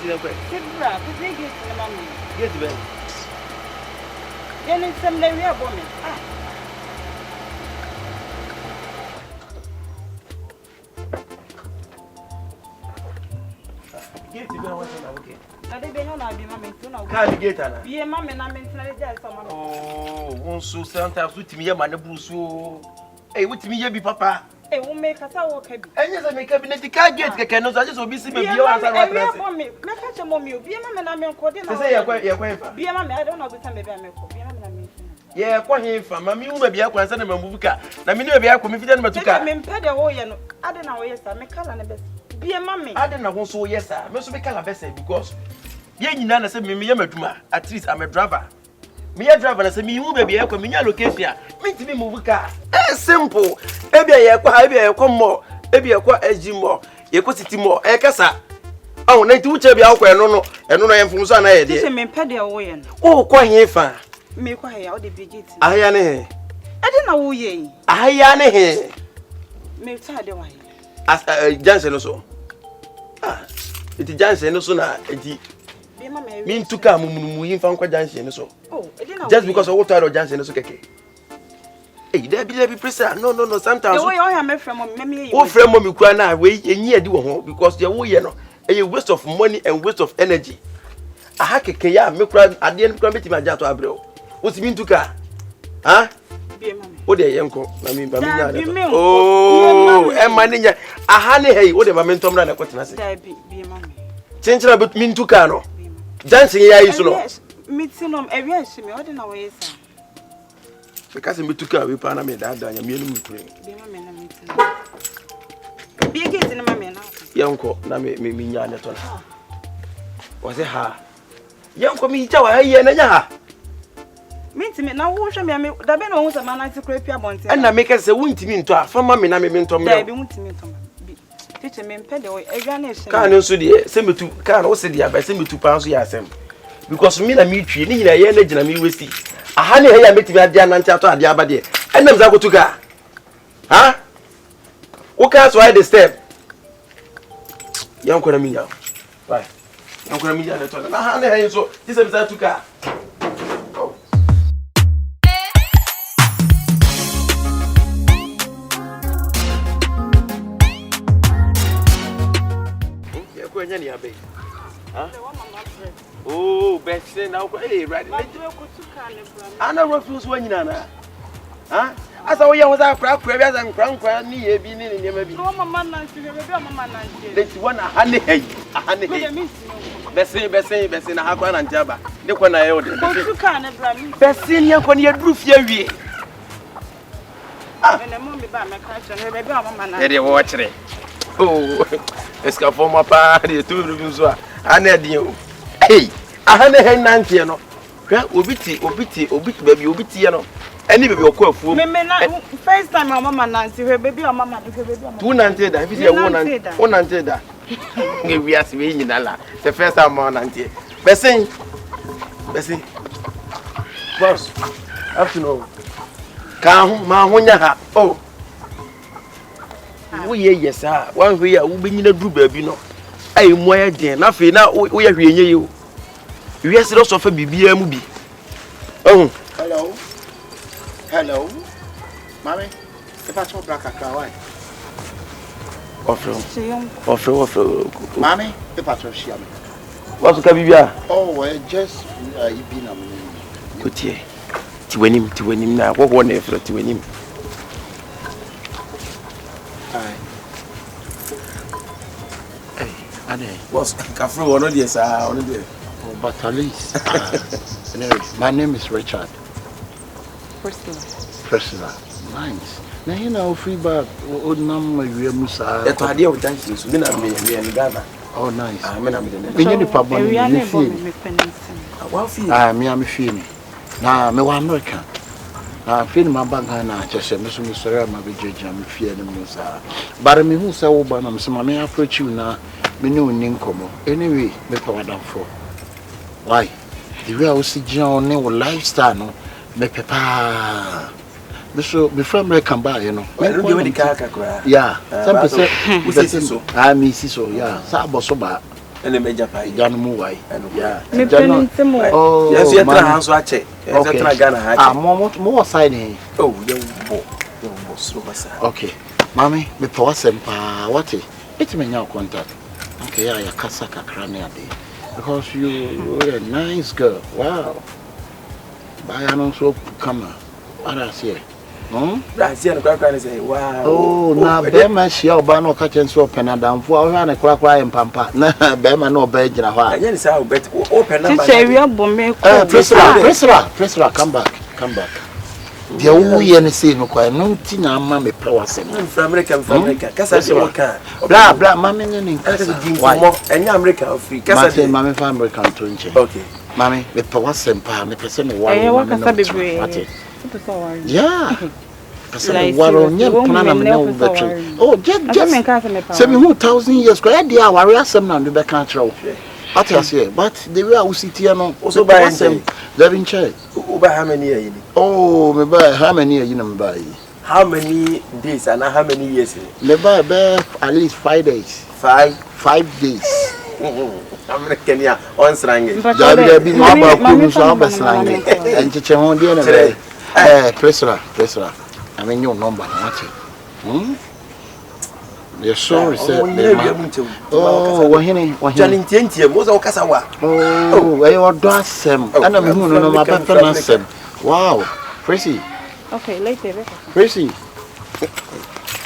in a way. Sibra, the big is the mammy. Get well. Then it's some lady woman. Get to go okay. Now they be no be mammy to know. Can't get her. Be a mammy, and I'm in the oh, one so sometimes with me, man, so. Hey, with me, be papa. Hey, we'll make us all okay. And yes, I make cabinet the car get canoes. I just will be seeing me. You answer my question. Me catch a mommy, be a man, and I'm coding. Say, you're quite, be a man, I don't know what time maybe I'm yeah, quite him from Mammy, will be up and send him a movie car. Now, me, be up with me, but to come. I'm pay the whole, I don't know, yes, I make color and best. Be a mammy. I don't know, so yes, sir. Must be color best because you nana said me, at least I'm a driver. Me a driver, I say me, you may be a communal location. Me to be movie car. Simple. Maybe I come more. Maybe I quite a gym more. You could sit more. Cassa. Oh, need to tell me how no, and no, I am from Sana. I didn't pay the way. Oh, quite here, fan. Me quite how the big. I didn't know who ye. I me tired away. As Johnson also. Ah, it is Johnson also now. It mean to come in from Johnson so. Oh, just because of what I Johnson is okay. Hey, there be pressure. No, sometimes. The way I am from me. Oh, from mommy cry now, wait, and ye do because you're way, a waste of money and waste of energy. I hack a kaya, me cry, I didn't come to my jato abro. What's mean to car? Huh? What the uncle? I mean, oh, and my ninja, a honey, hey, what the momentum run a question. Change about mean to cano. Dancing here is no. Meeting them every year, she may order no way. Because we took away Panama, that I am yelling. Be against the mammy. Yanko, Name, me, Yaneton. Was it her? Yanko, me, Tower, and ya. Meet me now, wash me, the Ben owns a man to crepe your bonnet, and I make us a wound to me to for mammy, and I mean to me. Teacher me pedo, a garnish. Can't also dear, send me to can't also dear by send me 2 pounds yasem. Because me and me tree, need a year legend and me will see. A honey hair met me at Jan and Chato at the other day. And then I go to go. Huh? What can't why the step? Young Conamina. Right. Young Conamina, the toilet. I honey, so this is to car. Oh, Bessie, now, hey, right. I know what was when you know. Huh? I saw you was our crowd, crabs and crown crown, near being in your baby. Oh, Mamma, let's one a honey, a honey. Bessie, I have and Jabba. The one I ordered. Bessie, you're going to roof your watch it. Oh, it's got for my party, 2 reviews. I need you. Hey, I had a hand 90, no. Obiti, baby, obiti, no. Any baby will call for me. First time, my mamma Nancy, her baby, or mamma, 290, if you want 100. We are seeing in Allah. The first time, 190. Bessie, boss, have to know. Come, my Honya, oh. We yes, sir. One way I will be in a group, baby, no. I am more than nothing now. We are here. You yes, lots of a BBM. Oh, hello, Mammy. If I talk black, I cry. Offer, Mammy. If I talk, she am. What's the Cabia? Oh, just you been a minute. Good year. To win him now. What one effort to win him? What's Cafe or not? Yes, oh, but at least. Anyway, my name is Richard. Priscilla. Nice. Now, you know, free back, old number, you are Musa. That's idea of dancing. So, then I'm in Ghana. Oh, nice. I'm in the problem. I'm feeling. Now, I'm American. I feel my bag and I just said, Mr. Sorry, my judge, I'm feeling Musa. But I mean, who's so bad? I'm some may approach you now. Me no ninkomo. Anyway, me power down for. Why? The way I was see John no lifestyle no me papa. Me so before me come back, you know. Well, you the car. Yeah. Some percent. We see so. I me see so. Yeah. Sa boso ba. And the major pie. January. Yeah. Oh, yes, you have to check. More signing. Oh, okay. Mommy, me pause and what it may now contact. Okay, I Kasaka Crania day. Because you're a nice girl. Wow. Buy an also come. What I say? That's the say, wow. Oh, now Bema, she or Bano catching so penadam for a crack and pampa. Nah, Bema no bed in a while. Yes, I'll bet open up. Priscilla, come back. The only anything no quite no tina mammy powers from America, blah, mammy, and America free. Castle, mammy, from American twenty. Okay, mammy, the powers and palm, the person why yeah. Oh, just 7,000 years. Quite the hour, some now the control. What I say, but the way I will sit here now, also by some living church. How many years? Oh, me buy how many years you buy? How many days and how many years? Me buy at least 5 days. 5 days. American ya on slang. There be no about Kumu slang. And teacher on the Priscilla. I mean your number, what? You're sorry, sir. Oh, Wahini, was all Casawa. Oh, where you are dancing. And I'm who know my papa. Wow, Prissy. Okay, later. Prissy.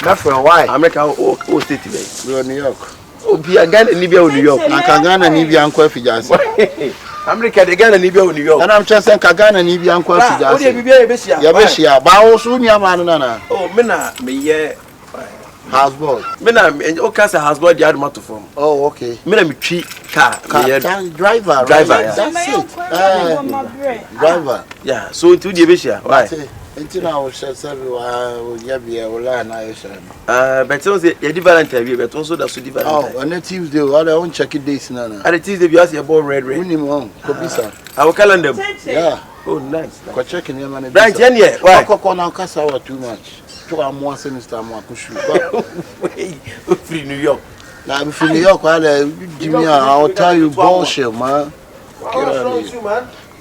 Not for a while. America, oh, state today. We're in New York. Oh, be a gun in Libya, New York. I can go and Libya and Quaffy Jazz. America, the gun in Libya, New York. And I'm just saying Kagana and Libya and Quaffy Jazz. Yabesia, Baos, Uniamana. Oh, Mena, me, houseboy. Mena, and Ocasa houseboy, the other motor form. Oh, okay. Mena, me tree car, driver. That's it. Driver. Yeah, so to the Abesia. Why? Until I was just everywhere, will learn. But also, a different interview, but also that's different. Oh, on a Tuesday, I don't check it days now. And it is the Bias, your ball red. Minimum, Kobisa. Our calendar. Yeah. Oh, nice. Go checking your money. Right, yeah. Why? Coconut Casa too much. 2 or more sinister, more push. Free New York. Now, if New York, I'll tell you bullshit, man.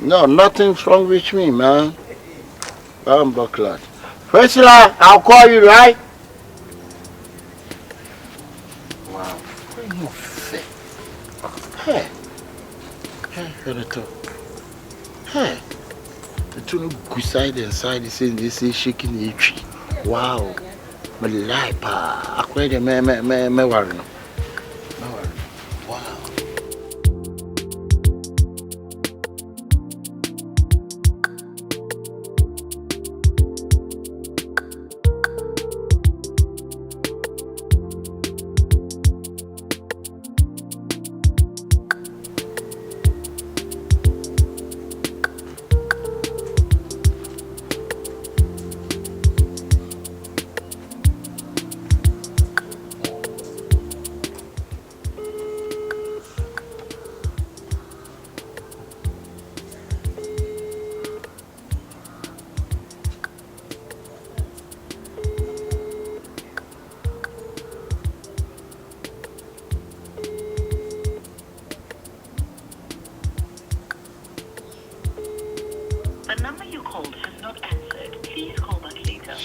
No, nothing's wrong with me, man. I'm buckled. Priscilla, I'll call you, right? Wow. Hey. Hey. The two good side and side is in this is shaking the tree. Wow. My life, I quite a man, wow. The number you called has not answered. Please call back later.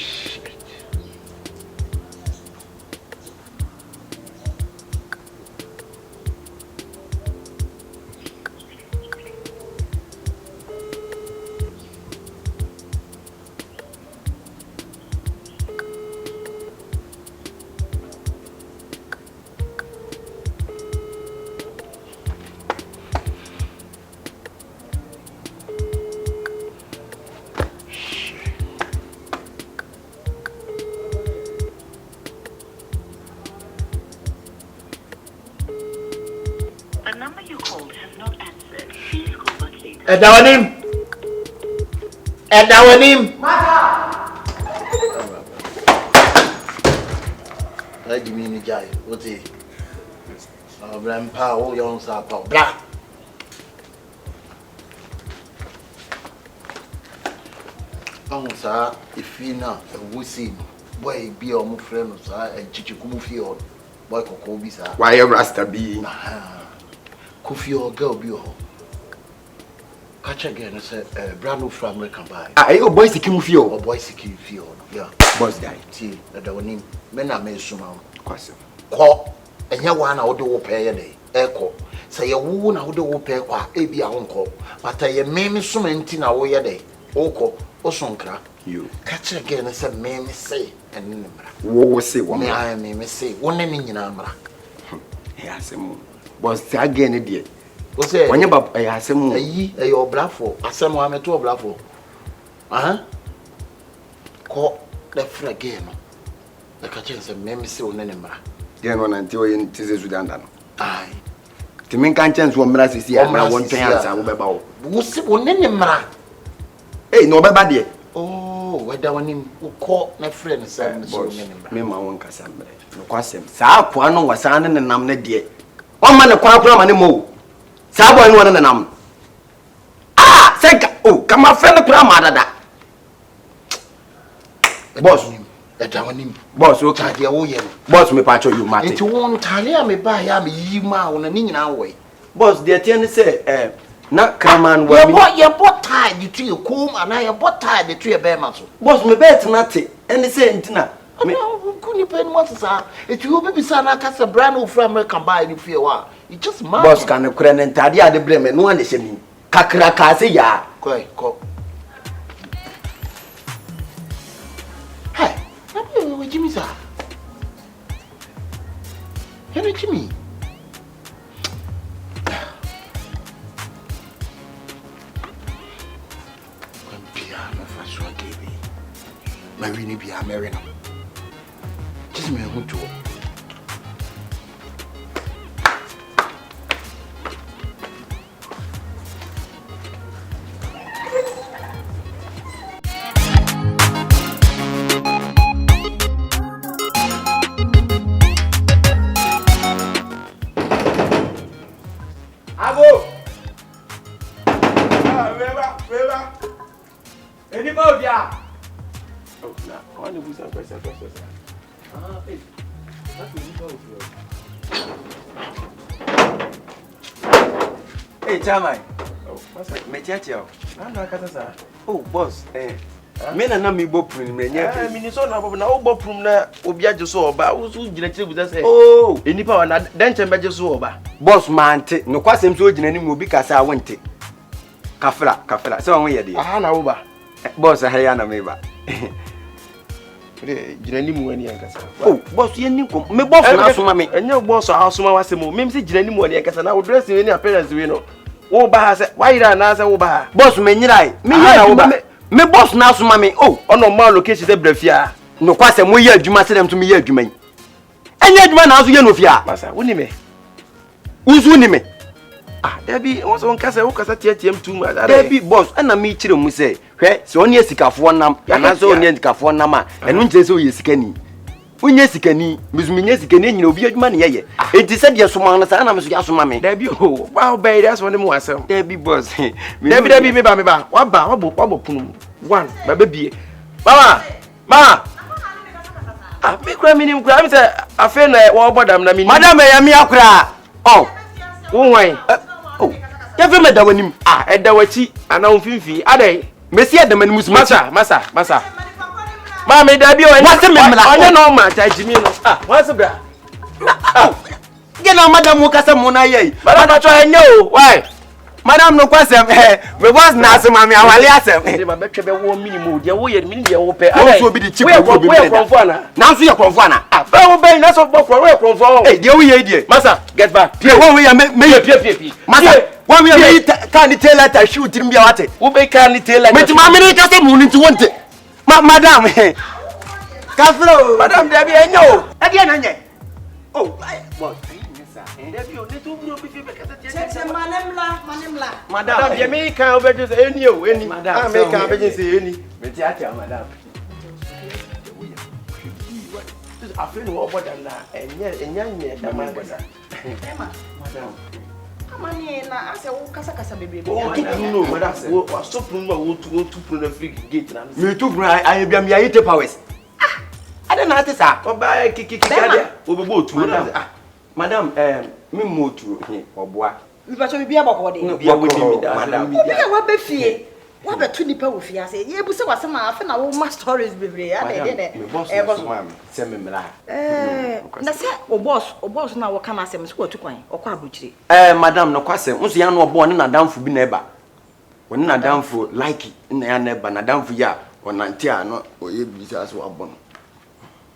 The number you called has not answered. Please call back later. Edawanim. I give me the guy. What's it? Grandpa, oh, young Sapa. Blah. Oh, sir, if you know, we see, boy, be our friend, sir, and Chichikumu field. Boy, Kokobi, sir. Why a Rasta be? Kofi or girl be ho. Catch again say brand new from American buy. Ah, you boy Siki mu fio. Oboy Siki fio. Yeah. Boss guy. See, that the one me na me suma. Kwase. Ko enya wa na wo de wo pay ye dey. Eko. Say ye wo na wo de wo pay kwa e bia wo nko. But ye me suma nti na wo ye dey. Oko, osonkra. You. Catch again say me say enne mra. Wo say wo. Me I me say wo ne nyina mra. Ya asem. Boss again dey. Wo say Wanya ba ya asem. Ayi, e your blafo. Asem wa me to blafo. Ko the free again. The catch say me say wo ne mra. Gen one anti o yin tise Sudan da no. Ai. Ti men kan chance wo mra sisi ya mra won twen ansa wo beba wo. Wo se wo ne mra. Eh no beba de. Oh, whether one him call my friend say so me ma won kasa mre. No kwasem. Sa akoa no wasa ne nam ne de. O ma ne kwa kura ma ne mo. Sa boy no wona ne nam. Ah, senka. Oh, kama friend kura ma dada. Boss. Boss, okay. Boss, me patch you matter. It won't tell me by ya me yi ma wona ni nyina way. Boss, the ten say na kraman wa me. Your bot tie the tree come and I bot tie the tree be ma so. Boss, me bet na te. Any say ntina. Me kuni pen what sa. It you be bisa na kasa brand new from American buy the fear wa. It just mad. Boss kan kura ne ntade ade bre me no ane hyemi. Kakra ka se ya. Ko. Jimmy sir. Henry Jimmy. When piano for sure baby. My winnie be a marina. Just me who to. Hey, Chairman. Oh, what's that? Me chacho. Oh, boss. Me na mi bo prum na nya. Me ni so na bo na wo bo prum na obi agye so oba. Wo so gina kire guza say. Oh, enipa wa na dan chen beje so oba. Boss mante, no kwasem so gina ni mu obi kasa awonte. Kafra. So won ye de. Aha na wo ba. Boss ha ya na me ba. Gina ni mu wani yankasa. Oh, boss ye ni kom. Me boss na asoma me. Enye boss asoma wasem. Me mse gina ni mu wani yankasa na wo dress we ni appearance we no. Wo ba ha se, why ira na se wo ba. Boss me nyirai. Me ya wo ba. Me boss na asoma me. Oh, ono ma location se brafia. No kwasem mo ye adwuma se dem to me ye adwuma yi. Enye adwuma na aso ye no fia. Masa, woni me. Uzu ni me. Ah, Debbie, won so nkasa wo kasa tietiem tu ma. Debbie boss, ana me kire mu se, hwe, se oni esikafo nam, ana se oni esikafo nam a, enu nche se o yesikani. Onye sikani, mizuminye sikani nyina obi adwuma ne yeye. Enti se de soma na sa na me so ya soma me. Debbie, oh, wow, baby, that's one mu asem. Debbie boss. Debbie, me ba. Wa bo punu. One, ba bie. Mama. Ah, me kura minim kura, me se afa na wo bodam na minim. Madam ya me akura. Oh. Wo wan. Oh. Ya fe me da wanim. Ah, eda wachi ana mfimfi. Adai. Mesi adam animus Masa. Mama Debbie, what's the memla? Onye no ma cha jimi no. Ah, what's bra? Get na madam wo kasa mo na ye. Madam cho enye o. Why? Madam no kwasem me boss na asema me awale asem. Dey ma betwe be wo minimum de wo ye minimum de wo pe. Wo so bi di chip wo bi. Wo konfo ana. Na so ye konfo ana. Ah, ba wo be na so bokro wo konfo. Eh, dey wo ye die. Masa, get back. Pie wo we ya me pie. Masa, wo we ya me kan ni tailor ta shoe tirim bia wate. Wo be kan ni tailor. Me ti ma me ni kasa mu ni ti wonte. Madam, Kaflo. Madam Debbie enye o. E dia na nye. Oh, boss. Debbie o, ne to bro bi fi be kasa tie. Cheche manemla. Madam, ye me kan obeje say eni o, eni. Ah, me kan obeje say eni. Me ti atia madam. Afre no oboda na enye da ma boda. Madam. Amani na ase wo kasa bebe. O tu no, madam. Wo stop no wo tu na free gate na. Me tu bro I bia me ayete powers. Ade na ate sa. Oba kiki ade. Obebo otu na. Madam, me motu he oboa. We better be about it. Be a woman, madam. What be fear? What be 2 nipa with you? Say, you say what's my after now, my stories be real. Send me la. Na say, o boss now what come as him school to coin or quabuchi. Madam, no kwase. Unso ya no born na damfo bi na eba. Woni na damfo like na ya na eba na damfo ya onante ano oye bi as wo abon.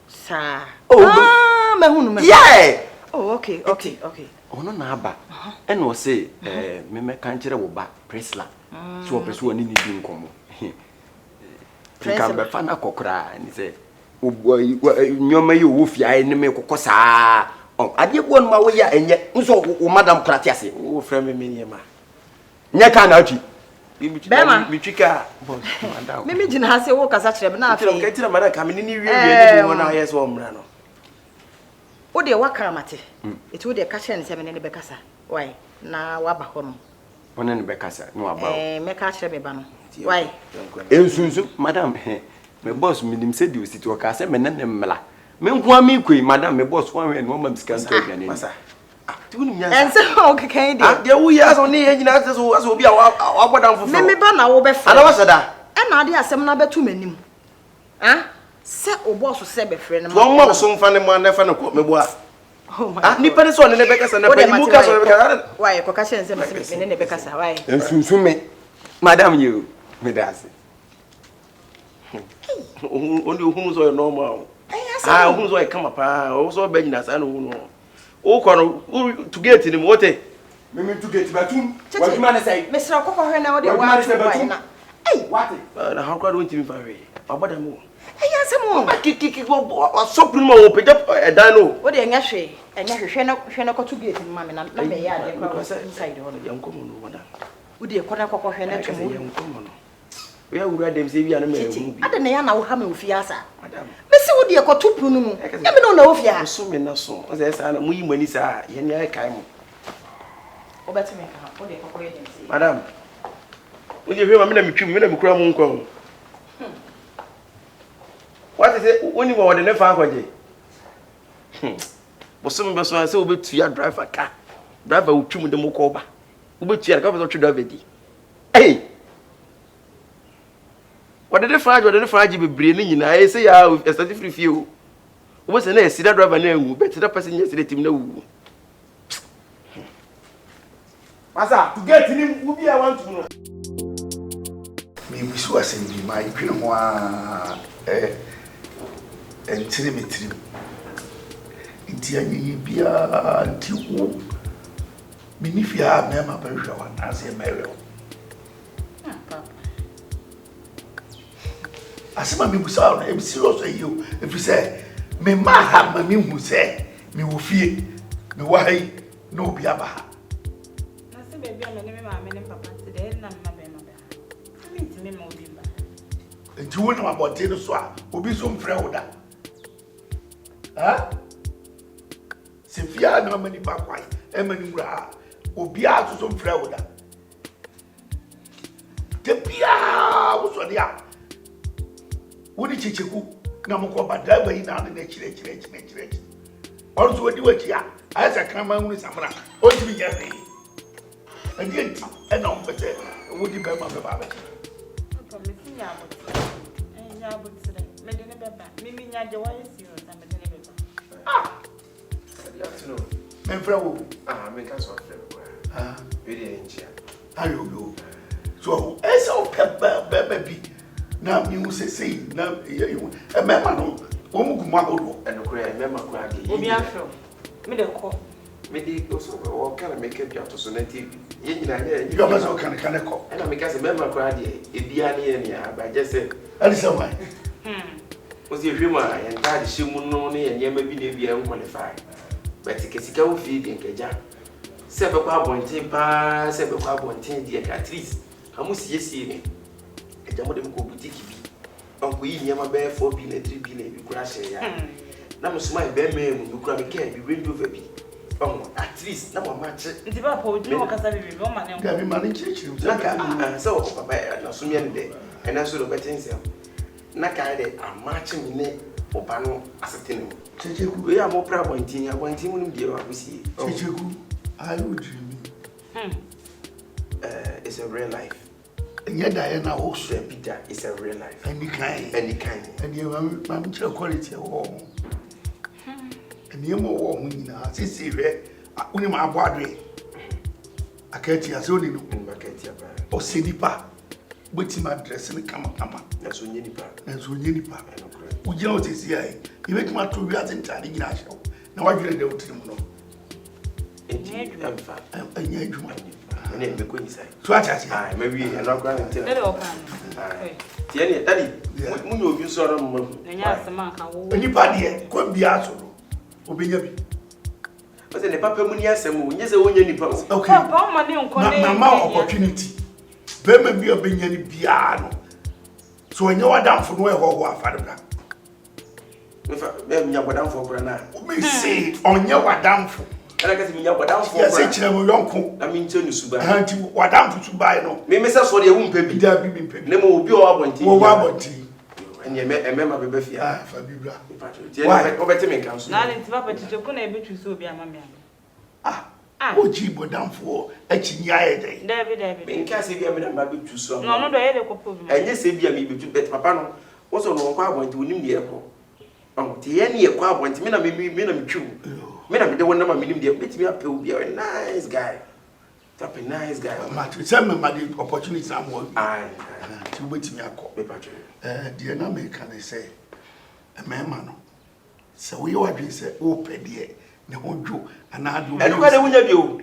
Sa. Oh, mahunu. Yeah. Oh, okay. Ono na aba. E no say me kan kire wo ba Presla. So person ani ni di nkomo. Kan be fa na kokra ni say nyoma yi wo fia ni me kokosa. Ade bo no ma wo ya enye nso wo madam krate ase. Wo frɛ me nyema. Nya ka na achi. Mi twika boss madam. Me gina ha say wo kasa kire me na afi. Ka tira madam ka me ni wie ni wo na yes wo mra no. Wo de waka mate. Eti wo de ka kire ne se me ne be kasa. Why? Na wa ba ho no. One ne be kasa no aba. Me ka kire me ba no. Why? Ensunsu madam me boss me dim se di o siti o ka se me ne mmela. Me nko ami koi madam me boss wan we no ma biskan to aduane. Masa. Ti woni nya. Ense o kekan de. De wo ya so ne ye nyina so aso obi a wa bodam fofo. Me ba na wo be fa. Ana wasada. E na ade asem na betu manim. Se o boss se be frɛ ne ma. Wo ma so mfa ne ma na fa ne ko me bo a. Oh my. Ni pere so ne be kasa na pere mu ka so be kasa. Why ko ka kire nse me ne be kasa why? Ensunsu me madam you me dase. Only who so normal. Who so come up o so be nyina sa no hu no. O ko no to get ni mo te. Me to get batum. What man say? Mr. Kokko hwe na wo de wa na. Hey, What? Na how crowd won timi fa we. Oboda mo. Hey, asem o. Kiki go so prim mo pe e dan no. Wo de enya hwe na ko to gate ma me na be ya de kwa inside ho. Yankomo no woda. Wo de ko na Kokko hwe na twemo. Yankomo no. We ya wura dem se bia na ma hu bi. Ade na ya na wo ha me ofiasa. Madam. Me se wo de ko to punu mu. Ya me no na ofia. So me na so. O se sa na mu yi mani sa ye ni ai kai mo. O betu me ka. Wo de Kokko ye dem se. Madam. Wo je hwe ma me na metwim me na me kura mu nko. What is it? When you were the never akwaje. But some be so say obetu ya driver car. Driver wo twum dem ko ba. Obetu ya ka be so twa driver di. Hey. What did the frage be bre ni nyina e say ya estati free fie o. Wo se na e sida driver na enwu, bet that person yes the team na wu. Masa, to get him wo bi I want to know. Me bisu asen bi my twene ho a entire metrim. Nti anyi bia nti wo. Mini fia me ma ba hwa wa na se mewe. Asema me busa na e serious ayo. If say me ma ha ma me hu say me wo fie. Me wa hai no obi aba ha. Na se baby a me ma me ne papa today na ma be ma be. Me ti me ma obi ba. Nti wo na ma bote no so a obi so mfrɛ wo da. Ha? Se fia na ma ni pa kwai. E ma ni mura. Obi a so mfrɛ wo da. Te bia wo so dia. Wo ni Kyekyeku na mo ko ba driver yi na na chire. Oro so wadi wachi a asa kan ma hunu samra. O ti bi ya fe. Andi enti e na on pete wo di ba ma be ba ba. Papa me ti nya abotire. Nya abotire. Me de ne beba. Me nya je wa yesi o na me de ne beba. Ah. Good afternoon. Me frɛ wo. Me ka so frɛ wo. We dey enchia. Ayo yo. So esa o peba bi. Na mi hu sei na e mema no o mu gumu agodo E no kura mema kura de. Obi afro. Me de ko. Me dey go so o kala make up to so na TV. Ye nyina ye. you go so kan ko E na me ka se mema kura de e bia ne ye ne ya ba je se. ali se why O se hwe ma ye nta de hye no ne ye nyema bi na bia en qualify. But kesika wo fi de nkeja. Se be kwa bonten pa, se be kwa bonten de at least. Amusi yesi ne. Ejamo dem ko boutique bi. Onko yi nyema be 4 bi na 3 bi na bi kura hye ya. Na musuma e be me mu kura me ka bi window bi. At least na mama che. Nti ba po di mo kasa bibi o ma ne. ga mi ma ni chirichiri Na ka so ko papa na so me ne de. E na so do betense. Na ka de amache me ne oba no asetene. Kyekyeku We am more proud pointing mu nim de wa kusie. Kyekyeku are you dreaming It's a real life. And yet I am also Peter, it's a real life. any kind. And you are quality of home. And you more woman now. See, only my body. I can't hear so in Maketia or Sinipa. What's my dress and come up? That's when you part. Would you notice here? You make my 2 years in Tiny National. Now I get out to them. Maybe I'm not going to tell you. Daddy, when you saw them, anybody could be asked. But then the papa Munias and Munis only any post. Okay, Mamma opportunity. There may be a Benny piano. So I know I down for where or father. If I'm down for Brana, we say on your down for. And I guess me down for such a young I mean, Johnny Suba, and you what down to buy no. Maybe that's what you won't pay me. There be paid. Nemo will be all one tea. And you remember Bebefia. Why? Over to me, council. Now it's Papa to Jokuna be to so be a mamma. Oh, Jibo down for a chinya day. David, in case if you have been able to so. no, the head of Copo. And yes, if you have been to bet Papa, was on one point to win the airport. Oh, the any acquire went to me, I'm true. Me the one number meaning the bit me up will be a nice guy. Tap a nice guy. Send me my opportunity. I'm one. Aye, to wait me a call. Dear Name can they say a man. So we always say, oh, Pedia, the whole Jew, and I do. And what I will you.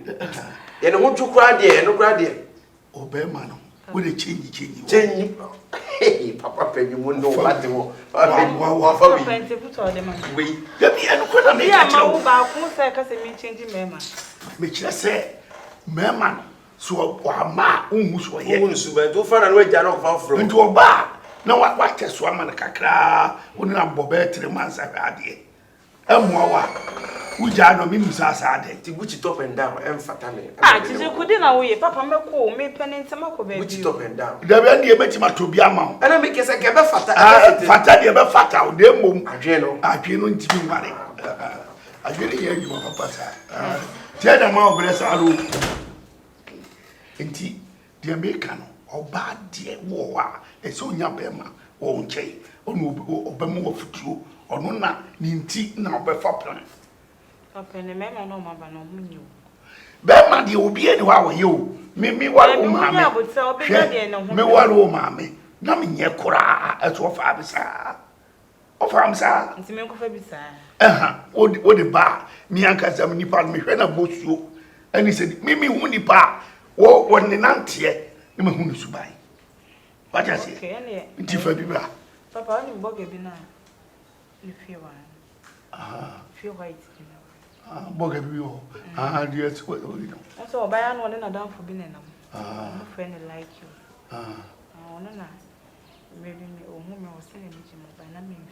And I want to cry there, no cry there. Oh, bear man, will it change? Hey, Papa, you won't know what they want. We, make you say, Mamma, so a ma, who's here, to find a way down from into a bar. No, what a swam and a cacra, wouldn't have Bobet 3 months I've had here. And more, which I know means as I did, to which it up and down and fatally. Just you couldn't away, Papa Mako, me pen in some of which it up and down. There will be a better to be a mount. And I make us a gabba fatal, ever fatal, dear mum. I can't to be money. I really hear you, Papa. Tell them all, bless our room. Indeed, the American or bad dear war, a so young Bema, won't say, or no, or more for true, or no, not, Ninty, now before plan. Papa and the man no mamma no knew. Bema, you will be anywhere with you. Me, what would sell me, what mammy, nothing yet, Cora, as your father, sir. Of him, sir. It's a milk of a bizarre. What the bar, me and Casam Nipan, me, when I bought you. And he said, Mimi, won't bar, or one in Nantia, you may want to buy. What I say, Tifa, Papa, you bog a bina. You feel one. Feel white. Bogabio, yes, what do you know? I saw by one and a down for being a friend like you. Oh, no, maybe me or whom I was saying, but I mean,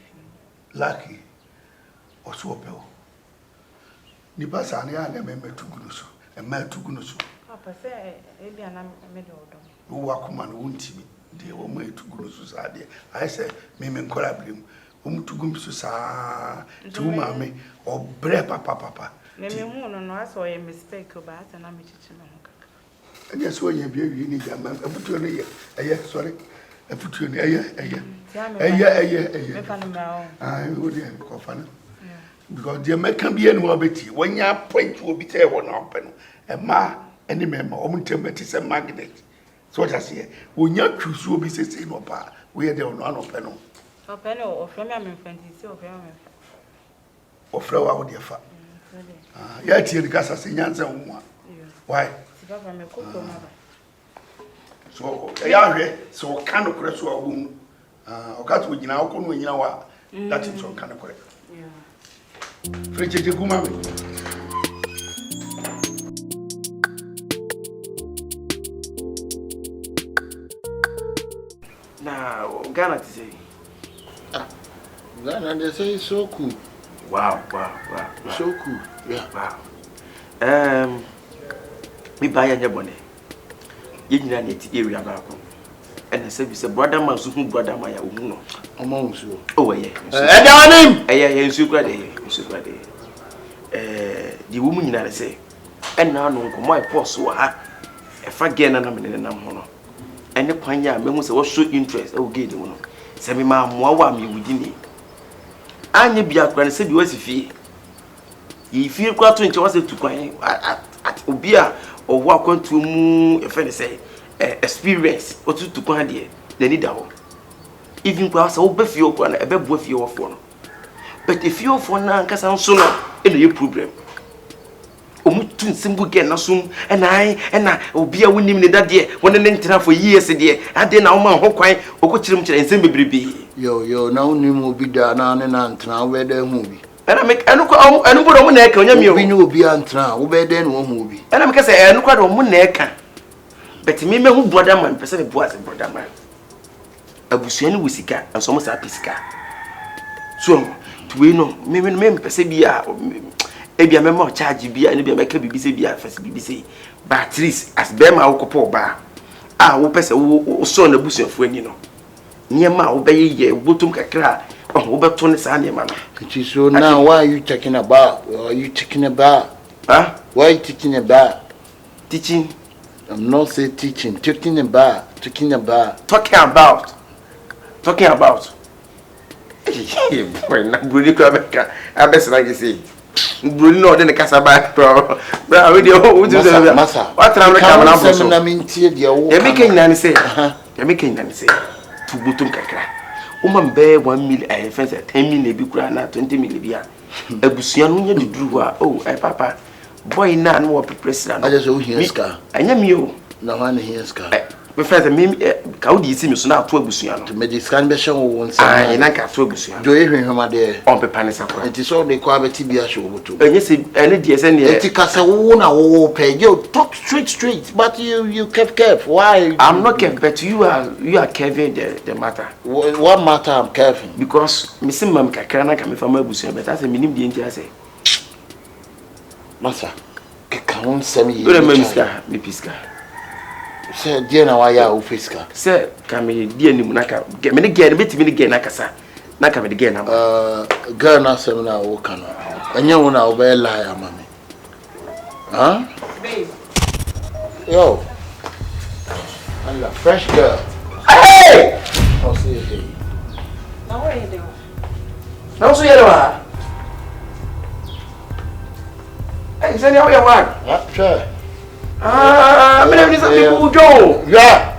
lucky or so pale. Nipasania never to Gunusu, and Mel to Gunusu. Papa said, maybe I'm a middle. Who Wakuman won't me, dear woman to Gunusu's idea. I said, Mimim Corablim. To Gumsusa, to mammy, or bre papa. Maybe no, I saw a mistake about and I'm teaching. And yes, when you need a man, I put you in a year, sorry, I put you in a year. I would have coffin. Because the American be any mobility when you point will be there one open, and ma, any member, is a magnet. So what I say, when you choose will be saying, Opa, we are the one open. Penny or from your friend, or flower out your fat. Yet, here the gas has a answer. Why? So, they are here, so kind of press or wound. Or got with you now, when you know that is so kind of correct. French, you go, mammy. Now, Ghana to say. Ghana, they say it's so cool. Wow. So cool. Yeah. Wow. We buy a bonnet. You need to area back. And I said, it's a brother, my super brother, my own. Amongst you. Oh, yeah. And yeah, super day. The woman, I say, and now no, my poor so if I get an amount. And the panya, me who say what show interest, oh, get one. Say me, ma, more me within it. And you be a grand said you was a fee. Ye feel quite to interest to cry at Obia or walk on to moon, if any say, experience or to go dear, they need that one. Even class, I'll be your one, a bed with your phone. But if you're for now, because I'm sooner in your problem. Omutun simple get na sum and I obi a wonim ne da de won ne ntena for years de ade na wo ma ho kwan okochirim kire nsem bebrebe yo na wonim obi da na ne na ntena wo da hu bi ana me anu bodo mo na eka onya mi o obi ni obi antena wo be da na wo hu bi ana me ka say anu kwa do mo na eka but me hu brother man pese me boas brother man abusuani wusika anso mo sa pesika so tuwe no me pese bia ebia me mo charge bia ne bia me ka bibise bia fase bibise batteries as be ma wokopo ba wo pese wo so na busuafo ani no niema wo be ye botum kakra wo beto ne sa niema no so now why are you talking about What are you talking about I'm not saying teaching talking about boy na brudi ko abeka abesna gese brudi no de ne kasa ba bro we dey o do masa what am I na bo so na mintie de wo ya make nyane say tubutum kakra o man be 1 million I fancy 10 million bi kura na 20 million bia abusua no nya duduru a papa boy na no wo president I just o hiaska anya mi o na wan hiaska me fancy me ka odi isi mi so na ato abusua no to me discan be hwe wo wonsa na ka ato abusua do e hwehwema de on pepa ne sakwa enti so de kwa beti bia hwe oboto enye se ene die se ne enti kasa wo na wo pe you talk straight but you kept why I'm not kept but you are Kevin the matter what matter I'm Kevin because me sim mam kakra na ka me fama abusua but ase minim die enti ase masa ka won semi you le miska me piska se die na wa ya o fiska se ka me die ni mu na ka me ne ge ne betimi ne ge na kasa na ka me de ge na girl na semi na wo kana anya wo na wo be lie amame Babe. Yo. I'm a fresh girl. Hey! I'll see you here. Now what are you doing? Now so you are. Hey, send you your work. Sure. Me never need something to go. Yeah.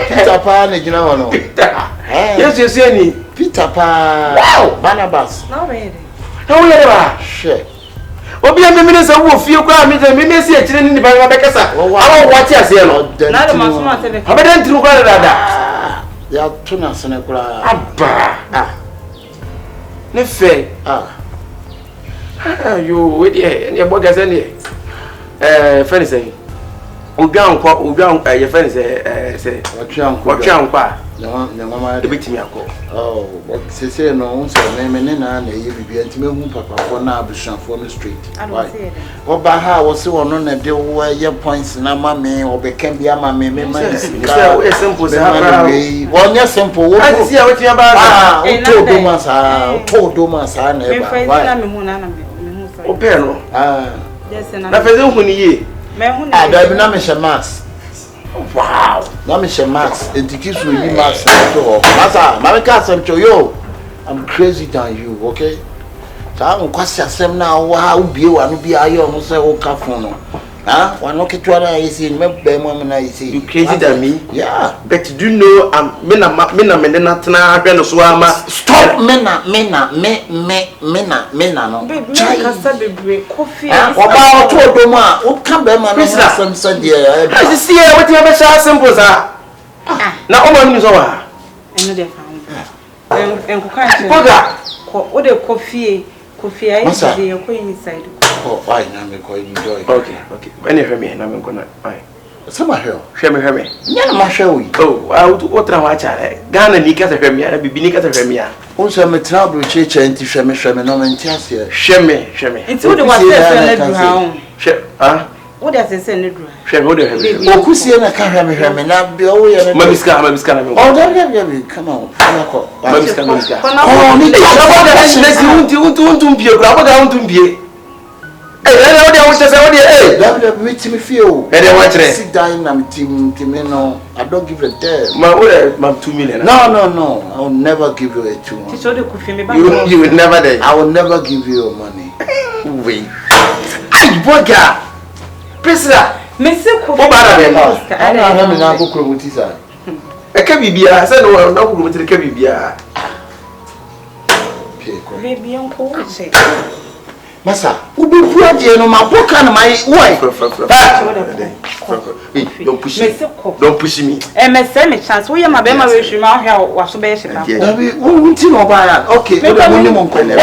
Peter Pan, you know no. Yes, you see me. Peter Pan. Wow. Barnabas. Now what are you doing? Now you are. Sure. Obi am me say wo fie kwa me see akire ni ba ba bekasa awo wati ase no Na do masoma se be abeda ntinu kwa dada ya tuna sene kura aba ne fe yo we dey ne boga se ne fani say obi an ye fani say watwa nkwa ne mama e betimi akọ se no unse me na ye bibia ntime hu papa for na abusuafo no street why oba ha wo se wono na de wo ye points na mame obeka bia mame me man say simple say wonye simple wo see a wetin aba to do masa na me eba fa na me hu na me hu so o pe no yes na fe hu ni ye me hu na da bi na me shemas wow na me shemas entikisu yi max to masa mama ka sam cho yo I'm crazy than you okay sa on kwasi asem na wa ubie wa no bia ayo no se wo ka fun no wa no ketwa na yesi me be mo na yesi you crazy than me yeah but do you know me na na tena hwe no so ama stop me na no chai kasa bebre coffee oba o to do ma o ka be ma no sam so de I see wetin be sha simple sa na o ma ni so wa eno de fa enko kan che koga ko o de coffee ayi de ko inside oh why na me ko enjoy okay when you hear me na me ko na why sama hell hwe me nya na ma hwe wi o tra wa cha Ghana ni ka hwe me na bibi ni ka hwe me a o se me tra bro cheche nti hwe me no me nti ase hwe me nti wo de wa se na dura ho hwe wo de se na dura hwe me wo de hwe o kusie na ka hwe me na bi o ye ma biska na me oh there come on ma biska oh ni untu mpie kura boga untu mpie eh na wo de wo say what dey That make me feel. E dey watch re. Sit down and team no. I don't give a damn. Ma what ma 2 million. No. I will never give you a 2 million. So the kufi me back. You would never dey. I will never give you your money. Wait. Ay boga. Priscilla. Me se kufi. O ba na I don't know na go kromuti sa. E ka bibia, say no na ko muti ka bibia. Baby uncle say. Masa, ubi puaje no maboka na my why? Don't push me. Don't push me. Me say me chance. We ma be ma we hwe ma hwa wa so be hye ka. Dabi, unti no ba ya. Okay, we dey mo nkole.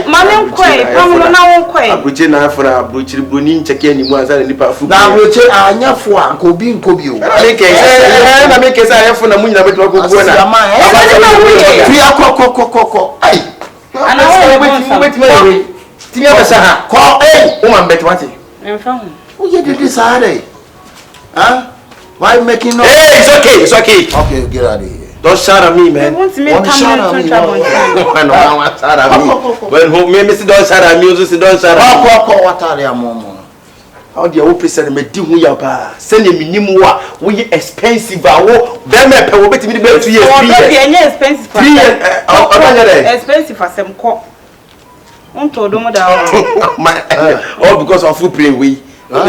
Ma ne nkoi, pamu no na won koi. Abroche na afra, abrochiri broni ncheke ani mu anza nipa fu. Na abroche anyafo a nkobi obi o. Na me kesa ayefo na munyina beto ko buo na. Fi akoko. Ai. Ana wo beti me. Timi abasa ha. Ko O man beti wati. Emfa hu. Who you did this already? Huh? Why making noise? Hey, it's okay. Okay, get out of here. Don't shout at me, man. Want me come to trouble. I want shout at me. When who me say don't shout at me, also say don't shout at me. What are you, mom? How do you present me di hu ya ba? Send me minimum wa. We expensive a wo. Dem me pe wo beti me be 2 years. 3 years. Expensive. 3 years. Expensive for some co. On to do mo da. All because of food play we. Oba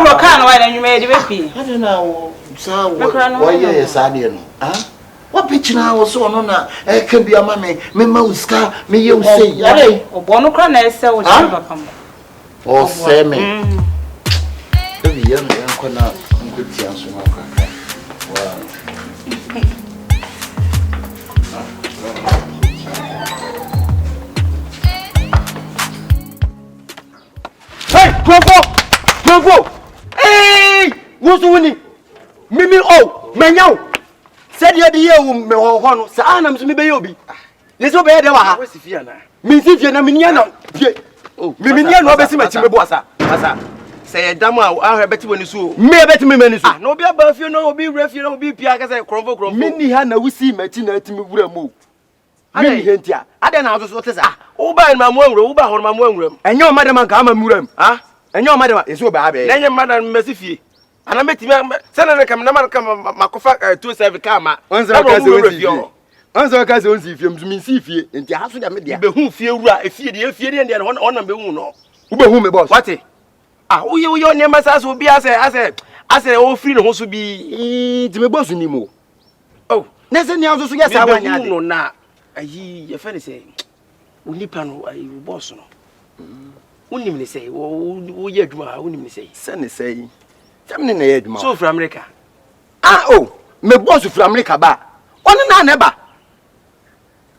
wo kan why na nyuma de be fi. I don't know. So why you sad no? Huh? What picture now so no na e ka bia ma me ma uska me ye usei. Ade. Obo no kra na ese wo chi papa mo. O se me. Ebi ye me enko na nkuti anso no kakra. Wow. Hey, Grandpa! Hey! What's winning? Mimi, oh, Manyao! Said you the year, me or one, Sanam, Mibayobi. Let's obey the Waha. Where's Fiana? Missy, Miniano. Oh, Miniano, Bessimasa. Say Dama, I bet when you saw. Me bet me many. No be above you, no be ref, you know, be Piagas and Crombo. Mini Hannah, we see Martina to move. I don't know what to say. Uba and my one room, Uba or my one room. And your madam and Kama Muram, ah? And your madam is so bad. Then your madam Messifi. And I met him, Senator Kamama Makofa to serve Kama. Answer Cassons if you mean see in the house of the media. Who feel right if you fear and one on number uno. Who boss? What? Ah, who your name as will be as a old friend who should be to me boss anymore. Oh, Nathan also yes, I want no now. Your friend say, we nipano, I boss no. Wouldn't even say, oh, yeah, wouldn't even say. Sunny say, something in the head, so from America. Ah, oh, me boss from America bar. On an never.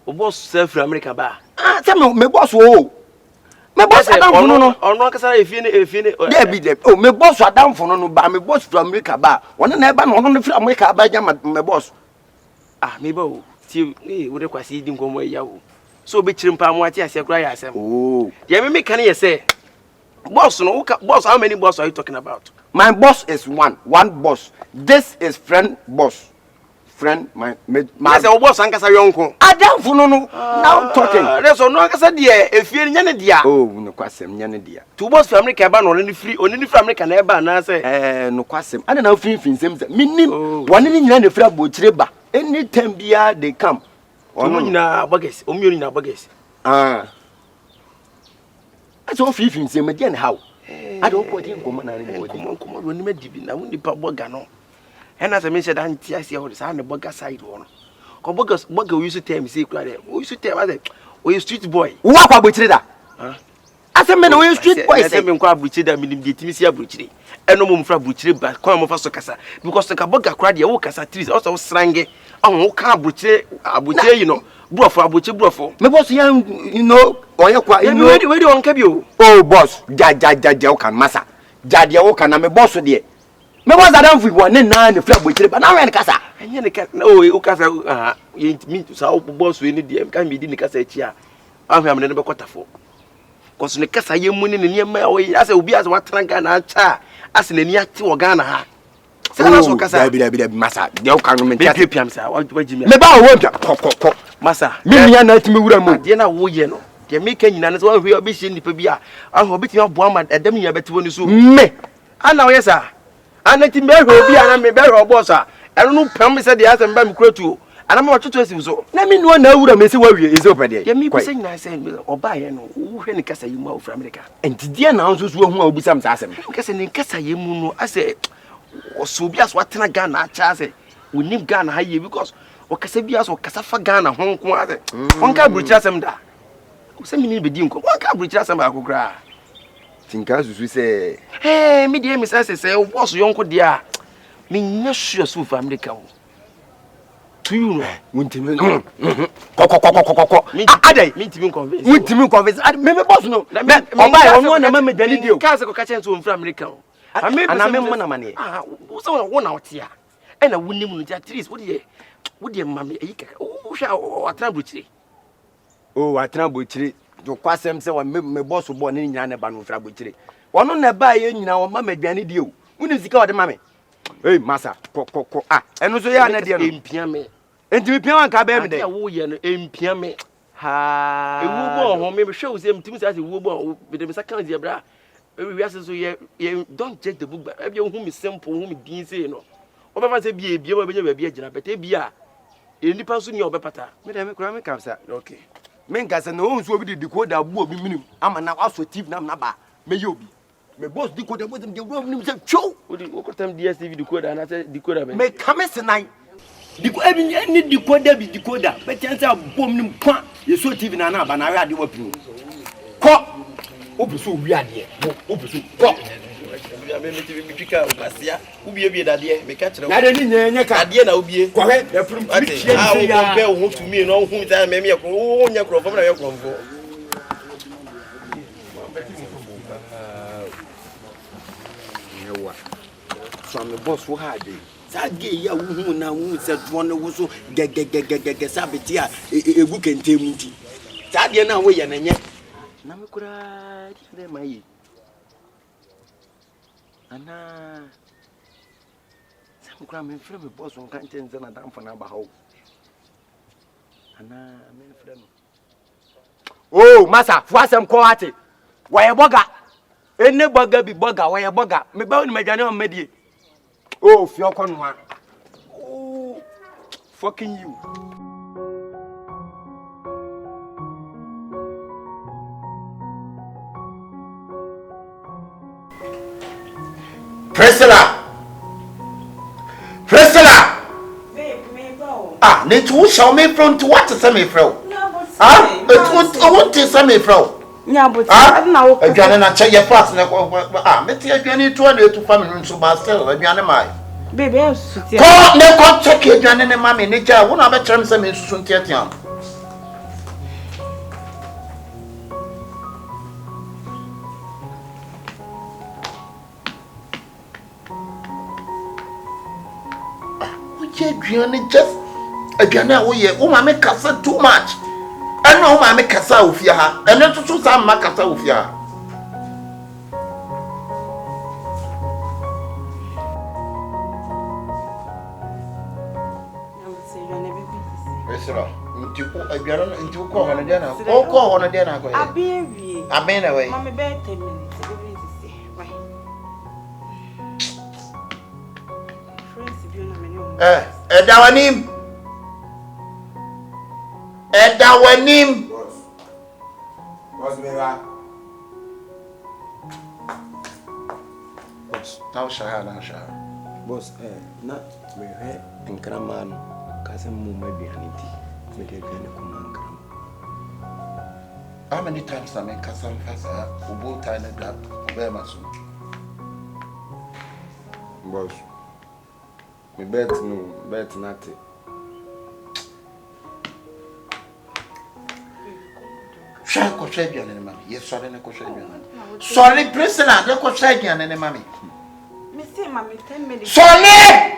O boss self from America bar. Ah, tell me, boss, oh. My boss, I don't know. Or no, if you there be there. Oh, my boss are down for no bar, my boss from America bar. One never on from America by my boss. Ah, maybe. Would require seeing go away yaw. So be chimpa mwati as a cry as oh. Yeah, me can you say? Boss, no, boss, how many boss are you talking about? My boss is one boss. This is friend boss. Friend, my boss, and Cassa Yonko. I don't know. Now talking. There's no Cassa dear, if you're in dia. Oh, no question, Yanadia. Two boss family cabin only free, only family can ever, and I say, no question. I don't know if you think minim one in the flap would treba. Any time they come. Omuna buggers, Omuna buggers. Ah. That's all 15 same again. How? I don't put in common and when you met Dibin, I wouldn't be Pabogano. And as I mentioned, Auntie, I see all this on the bugger side one. Coboggers, Bugger used to tell me, say, we used to tell us, we street boy. Walk up with trader. As a man, we street boy, I am quite butchered, I mean, the Timisia butchery. And no more from butchery, but come for Socasa, because the Caboga cried your work as a tree, also strange. Oh, can't butcher, you know, Brofo, butcher, Brofo. My boss, young, you know, or you're quite ready, where do you want you? Oh, boss, Jajan, Massa, Jajan, I'm a boss of the. Me was a damn one and 9 the flap with but now in Casa. And you can't know you casa, you mean to say, boss, we need them, can be in the Casa. I'm never quite a fool. Because in the Casa, you money in your way, as a be as what trunk and a cha, as in any active organa. So, Casa, be Massa, the old can't make him, sir. What do you mean? Never won't Massa, me and me would have moved. Dinner, you know. de me kan nyina ne so hwe obi hye nipa bi a aho obi ti aboa ma edam nya betewo ni so me ana wo yesa anati me hwe obi ana me be hwe boss a eno no pam se de asem ba me kuratu ana ma twetwe si so na me no na awura me se wawie ese opede de me bisa nyina se oba ye no wo hwe ne kasa yi mu a ofra America entidie na nso so hu a obusam sa asem kasa ne kasa ye mu no ase oso obi aso atena Ghana acha ase wonim Ghana ha ye because okasa bi aso okasa fa Ghana honko ase onka bruchi asem da se mini be di nko onka bruchi asem ba akokra tinka susu se me dey me say o boss yonko dia me nya sure so for America wo to you no wuntimi kokokokokoko adai me convince wuntimi convince me boss no me oba ono na me dani dio ka se ko ka chen so for America wo ana me mo na mane so wo na wotia e na wonim no at least wo de mame eyi kaka wo hwa atena bruchi atena bochire do kwasem se wa me boss bo ne nyina ne ba no fra bochire wono na ba ye nyina wo ma maduane die o woni sika wo de mame masa ko eno so ya na de no empia me enti me pia wan ka ba me de wo ye no empia me ha ewu bo ho me hwe wo se mtimi se ewu bo be de saka dia bra we ase so ye don't judge the book but e bi hu me simple hu me din se no wo ba fa se bie ma be nya ba bia gina beta bia enipa so ni obepata me de me kura me kapsa okay me nkasa na onso obi de decoder bu obi minim ama na waso tv na ba me ye obi me boss decoder bo dem de wo minim se chow odi okotam DSTV decoder na se decoder me kamese nan diko ebi ni decoder bi decoder be tensa bom nim kwa ye so tv na ba na ade wa pinu ko obuso wi ade obuso ko me TV mi pika obasia ubie dade me ka kire na de ni nyenye ka ade na ubie ko he da furu mi chie ni ya be wo to mi no hu ta me ko wo nya krofo na ye krofo yewa so me boss wo ha de sage ya wo hu na wo se do no wo so gegegegege sabeti a egu kentem nti sade na wo ye na nye na me kura de mai ana sam kura me frɛ me boss on kan tenze na damfo na ba hawo ana me frɛ no masa fu asem ko ate wa ye boga ene boga bi boga wa ye boga me ba ni madwane o medie fi okono ha fucking you Priscilla! Babe, me go. Ne tu shall me from to what to say me fro. It won't say me fro. Nya but na wo. Again na check your pass na me tie again to na to family so ba still again mai. Babe, I suit you. Ko ne ko check again ne mama ne ja wo na be tram say me susu ntiatiam. Aduane just aduane a wo ye wo ma me kasa too much eno wo ma me kasa ofia ha eno tutu sa ma kasa ofia ha Resira nti ko aduane nti ko ho na dia na ko ho na dia na ko Abi na we mama be 10 minutes Edawanim. Boss mera. Boss, now share. Boss, na me he enkrama no ka se mo ma biane ti. Me de biane ko ma nkram. How many times I make kasam fasa ubo time that obey maso. Boss. Me bet nothing. Shall ko share biane ne mami. Yes, sorry na ko share biane. Sorry, Priscilla, de ko share biane ne mami. Me say mama 10 minutes. Sorry!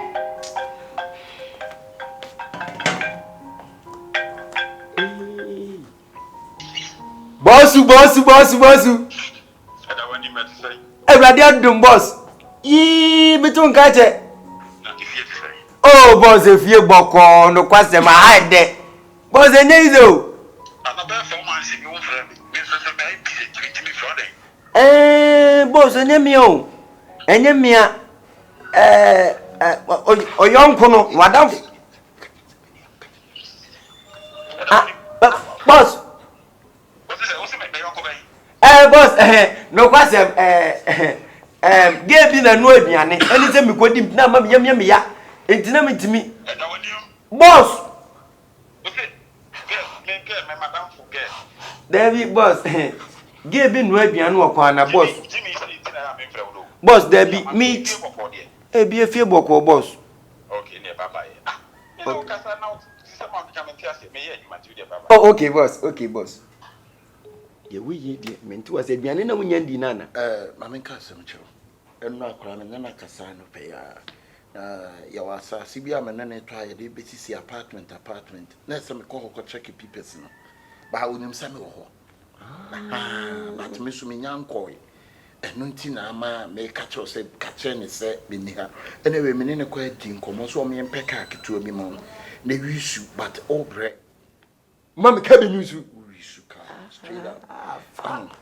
Boss. Everybody adum boss. Betun ka che. Boss if you boko no kwase ma hide. Boss enye izo. Another 4 months you won't friend me. Boss, enyemio. Enyemia. Oyonkono, madam. Boss. Boss, no question. Gave na no aduane. Eni se me kodi na ma me ya. Entina me timi. Boss. David boss. Gave no aduane wo kwa na boss. Boss Debbie meet. Be a fear boko boss. Okay, near Baba. Oh, okay, boss. Okay, boss. Yeah, we meant to us a pianina when you nana. Mamma Cassim, and not crying and not Cassano pay. Yawasa, Sibia, and then I try a BTC apartment. Let's some call checky people. But I wouldn't send me. But Miss Minyan Coy. And Nuntina, ma, may catch us a catcher, say, Minia. Anyway, Menina quite think, almost me and Peckak to a mimon. They wish you, but all bread. Mamma cabin use you. Straight up.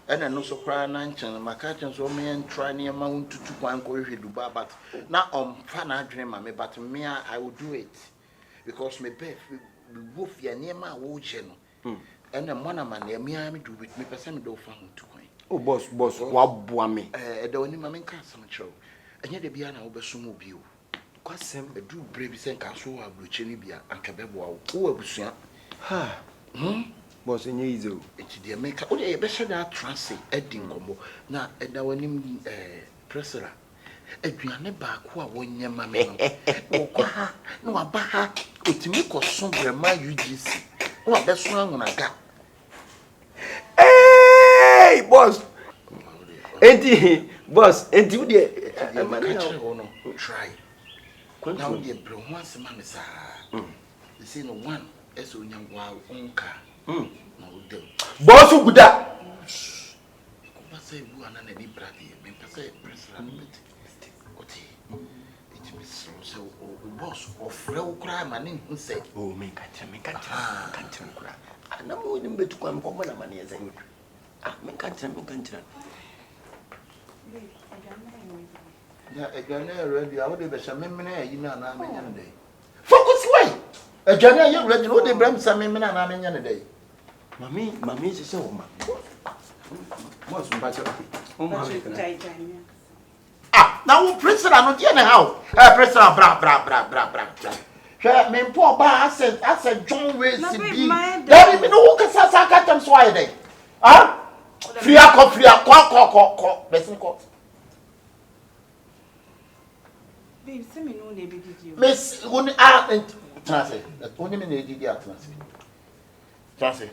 And I know so cry 19, my catchers or me and try near Mount to 1 go if you do, but now fan dream, mammy, but me, I will do it because my bed will wolf ya near my old channel. And then one of my near me, I do with me, but some do found to coin. Oh, boss, what boy don't need mammy can't some show. And yet, the Biana over some of you. Quassem, a do brave send castle of Luchinibia and Cabebo, who will be ha. Boss in Yezo. It's the America. Oh, yeah, better that transit, Edding Combo. Now, and our name, Presser. Adriana back who are one year, mammy. No, a baha, it's me or somewhere my UGC. Oh, that's wrong when I got. Hey, boss. Auntie, boss, and you dear. Try. Now, dear, bro, once a mammy, sir. The scene of one, as on young wild own car. Boss who good up. Say, you are not a brady, may say, President. It is so, boss of real crime, and in say, oh, me can't cry. I know we didn't bet to come common money as I would. Me can't. Yeah, again, I would be some men, you know, and I'm in a day. Focus way! A general, you read the bram some men, and I'm in a day. Mammy is so much. What's now, President, I'm not how. President, bra. Me poor bar said John Wayne. There is no catch why they. Ah? Free call. Listen, call. Babe, see me no, they did you. Miss, only and translate. Only me did the translate.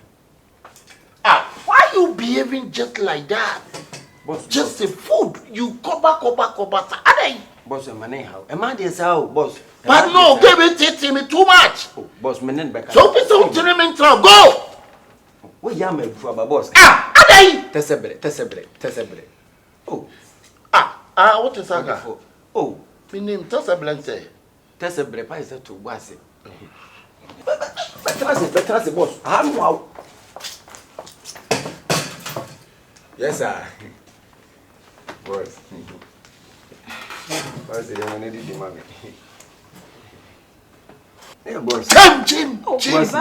Why you behaving just like that? Boss, just the food. You cover. Boss, money how? Am I this how, boss? But no, give it me too much. Oh, boss, men back. So be some gentlemen go. What yam for my boss? Tessebre. Oh. What is that for? Oh, my name Tessebre say. Tessebre, why is that to was it? But boss. How? Yes, sir. Boss. What's the young lady, mommy? Yeah, boss. Come, Jim. Oh, boss,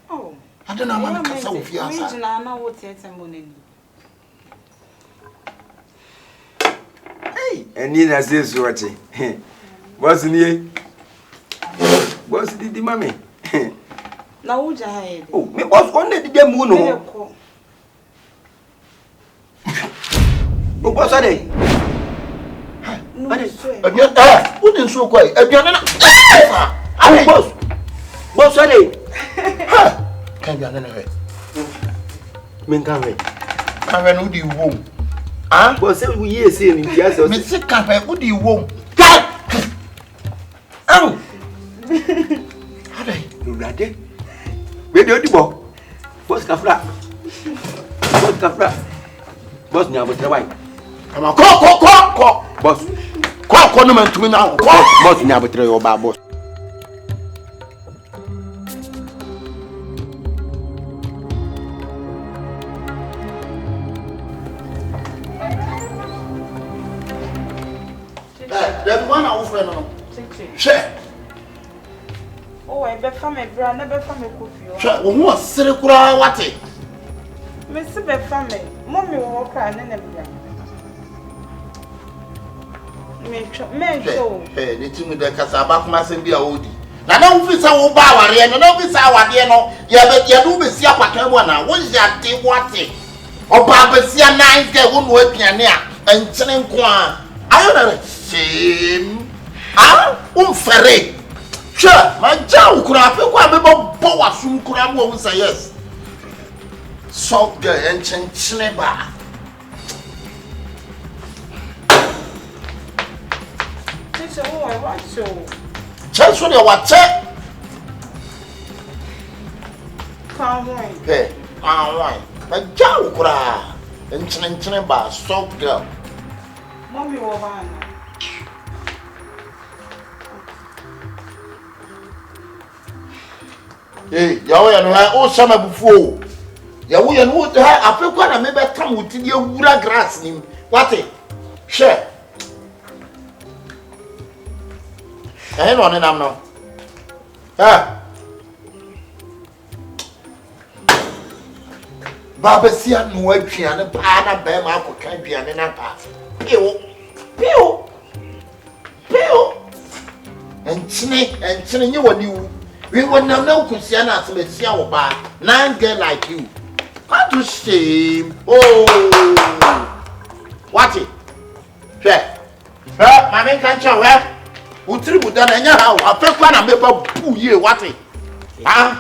oh. I don't know how to solve your answer. I know what's it and money. Hey, and Nina says what? What's in here? What's the mommy? Now, would I? Oh, me was only the game moon. Oh, what's that? What is so quiet? Boss, sorry. Can you another? Minkawe. Can I do you womb? Ah, boss, say we hear saying yes, or Miss Cafe, what do you womb? Oh, you ready? Where do you go? Boss Kafra. Boss, now what's the wine? Come on, call. Boss, call no man to me now. boss, now betray your boss. That one our friend no. Siki. Share. Oh, I be family bra, never family coffee. Share. Who was sere kura wate? Me se be family. Mommy wo cry na bra. Me show. Hey, the thing with the kasaba kuma sem bia odi. Na na wo fisa wo ba aware no, na wo fisa awade no, ya do be sia kwatwa bo na, wo ya de wate. Oba be sia nice girl wo no aduane a, enkyene nko a. Ayo na shame. Ah, fere. Sure, my jaw kura afi kwa me bo wasum kura mo wo say yes. So girl enkyene ba. So I want so. Just for the what? Can't wait. Hey, why? My jaw kura enkyene ba soft girl. Mommy wo ba na. Hey, yawo ya no ha o sama bufuo. Yawo ya no ha afekwa na me betam wutidi ewura grass nim. What? Share. Eh no nam no. Baba sia no aduane pa na ba ma akota aduane na pa. Pio. Enchine nye wani wu. We were now no kusiana as me sia wo ba. Nine girl like you. What to shame. Oh. What it? Share. Mama kan cha we. Utri buda na nya ha afekwa na meba pu ye what it? Ah.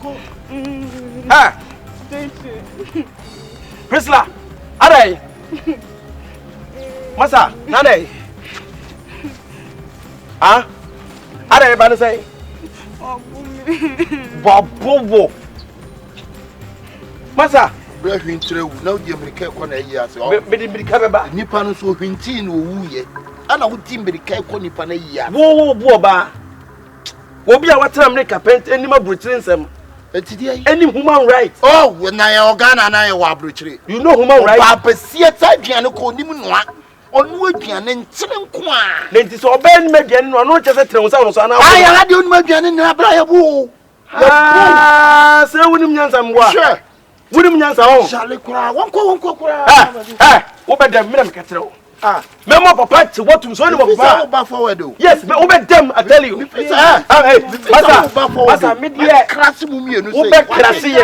Go. Ah. Priscilla, aday. Masa, naday. Ah? Aday ba na say? Bobo. Masa, Bra hwintre wu na odi America ko na yi ase. me di America be ba. Nipa no so hwinti no wu ye. Ana wo ti America ko nipa na yi ase. Wo bo ba. Obi a watara America pent enima bruchiri nsem. Etidia. Any human right. Oh, na ye organa na ye wa bruchiri. You know human right. Papa sie ta aduane ko nim noa. Onu aduane nkyere nko a. Lenti so oben me aduane no no chese tere so no so na. Aya ha de onu aduane na bra ye bu. Ah, say wunim nyansa mboa. Sure. Wunim nyansa ho. Shale kura, wonko kura. Wo be dem me ketere ho. Memo papa ti wotum so ni mo papa. Ba forward o. Yes, me wo be dem I tell you. Masa me die krasi mu mienu say. wo be krasi ye.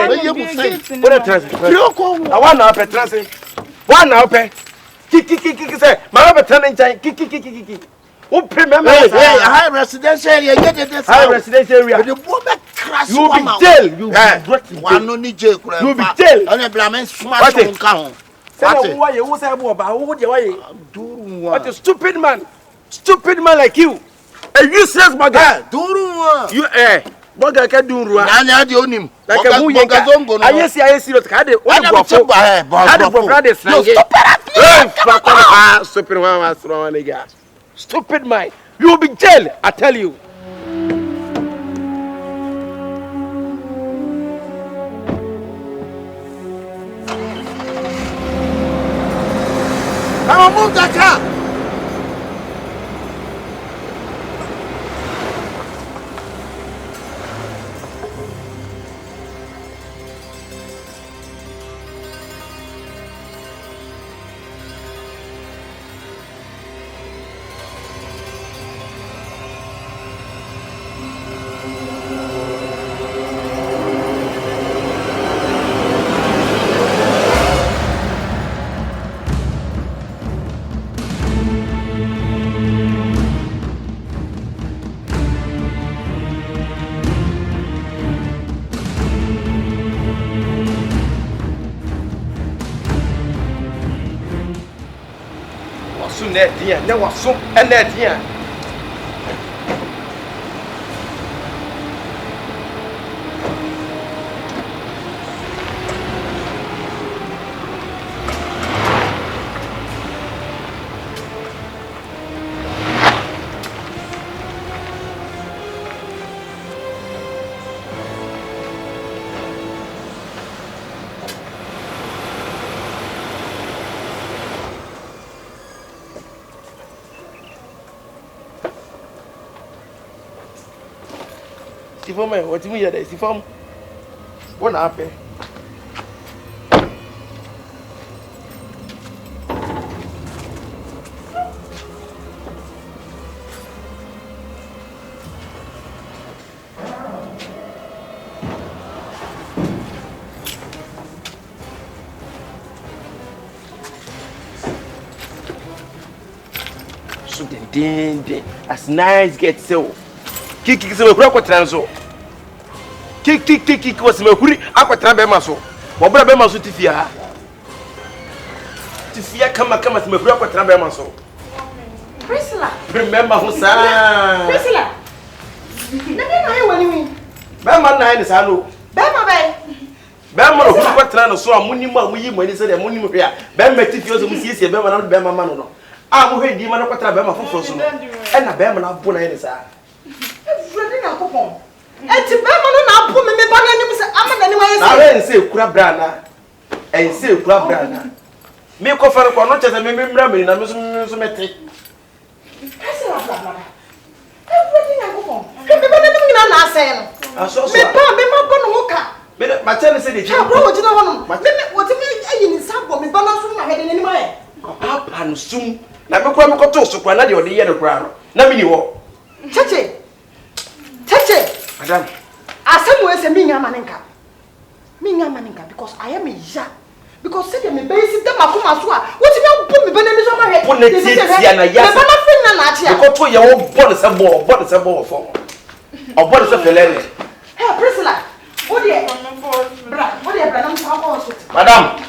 Wo de trans. I want na petrase. One na ope. Kiki say, my be turn nchen kiki. Wo remember hey, high residential area get this. High residential area. The woman crash you be jail, you be one no ni jail kura. You be jail. On e blamen smash on ka. What you wo say bo ba wo de why? Duru What a stupid man like you. A useless bugger. Duru you bugger ka duru. Na de onim. Like a mu yenga. Ayesi lo ka de o de bofo. Ka de bofo de slange. Stupid one strong nigga. Stupid man. You will be jail, I tell you. Come on, move that car. Ne was so and that here. Si form e what me here si form. What na happen? So den as nice get so. Kiki se mekura kwetran so. Kiki was mekuri akwetran be ma so. Wo bra be ma so tifia. Tifia kama se mekura kwetran be ma so. Priscilla. Remember who sa. Priscilla. Na be na e wani wi. Be ma na e sa no. Be ma be. Be ma no kwetran no so amuni mu amuyi mu ani se de amuni mu hwea. Be ma tifia so mu siesie be ma na be ma no no. Mo hwe di ma no kwetran be ma foforo so no. E na be ma na bo na e sa. Fredi na kopon. Enti be ma no na apo me ba na nim se ama na ni wa yesi. Na we nse kura brana. Ense kura brana. Me ko fare ko no chese me mra me na me so mete. Ese la bla. Fredi na kopon. Me ba na nim nyina na ase no. Aso so. Me ma bo no ka. Me ma chene se de chi. Ha bro wo jina hono. Me wo ti me ayi ni sabo me ba na so na hede ni ma ye. Papa no sum. Na me ko to so kwa na de ode ye no kura no. Na me ni wo. Cheche. Madam. Asemu ese mi nya maninka. Mi nya maninka because I am a ya. Because say me base dem akoma so a. What me put me bana ni so ma he. Put ne tia na ya. Me bana fin na na chia. Because to ye wo board se ball for. O board se felele. Hey Priscilla. What dey? Bra, what dey bra na so ko so. Madam.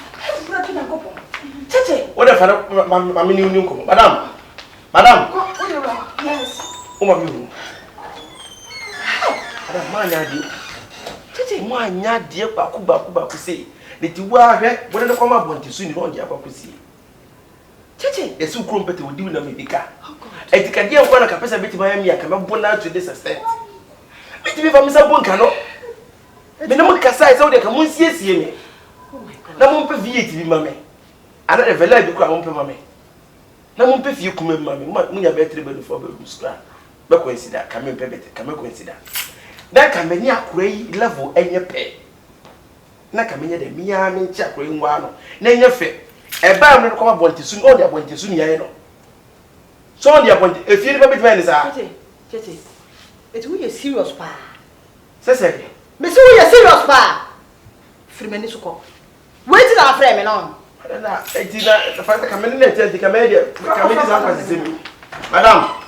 Bra ti na go po. Cheche. What the fara mama ni unu ko. Madam. Yes. O ma mi hu. Ada manya di. Cheche. Manya di baku sei. Ne ti wa hwe, bo ne koma bonti su ni no ndia baku sei. Cheche. Esu krom pete odi na me bika. Etika dia kwa na kapesa beti ma ya kama bona to this extent. Beti me fa mi sa bonka no. Me na mo kasa isa odi ka mo nsiesie me. Oh my God. Na mo mpe V8 bi ma me. Ana de vela bi kwa mo mpe ma me. Na mo mpe fie kuma ma me. Mo nya be 3 bed 4 bed skra. Be consider ka me mpe bete, ka me consider. Na ka me ni akura yi level enye pe. Na ka me nya de miya me nchi akura yi nwa no. Na enye fe. E ba me ko ma bonti su, o de bonti su ni yan no. So on the bonti, e fie ni ba beti ma ni sa. Cheche. It we serious pa. Sese. Me say we serious pa. Free me ni suko. Wait till after me no. Na, e ti na fa ka me ni na ti ka me de, ka me ni sa kwa sisi mi. Madam.